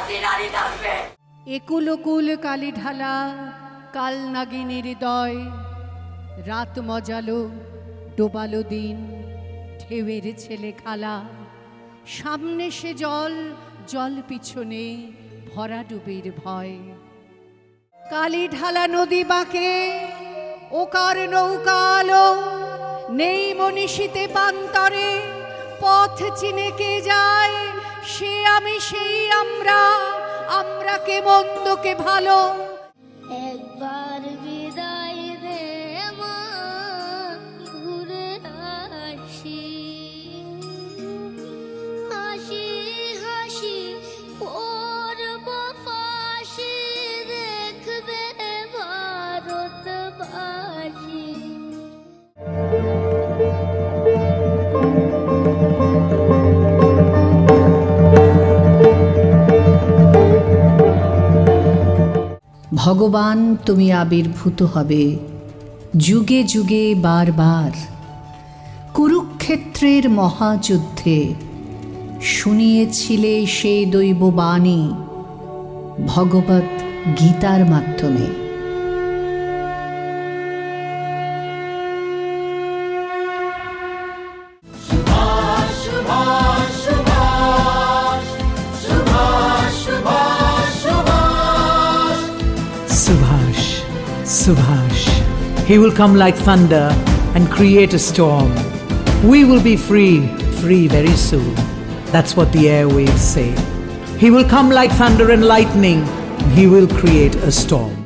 সে নারী থাকবে। একুল কুল কালি ঢালা কাল নাগিনীর হৃদয়, রাত মজালো ডোবালো দিন ঢেউয়ের ছেলে খালা, সামনে সে জল জল পিছনে ভরা ডুবির ভয়। কালি ঢালা নদী বাঁকে ওকার নৌকা আলো, নেই মনীষীতে পান্তরে পথ চিনে কে যায়, সে আমি সেই আমরা, আমরা কে মন্দ কে ভালো। একবার বিদায় দে মা, ঘুরে আসি, হাসি হাসি পরব ফাঁসি, দেখবে ভারতবাসী। ভগবান তুমি আবির্ভূত হবে যুগে যুগে বারবার, কুরুক্ষেত্রের মহাযুদ্ধে শুনিয়েছিলে সে দৈববাণী ভগবত গীতার মাধ্যমে। Subhash, Subhash. He will come like thunder and create a storm. We will be free, free very soon. That's what the airwaves say. He will come like thunder and lightning. He will create a storm.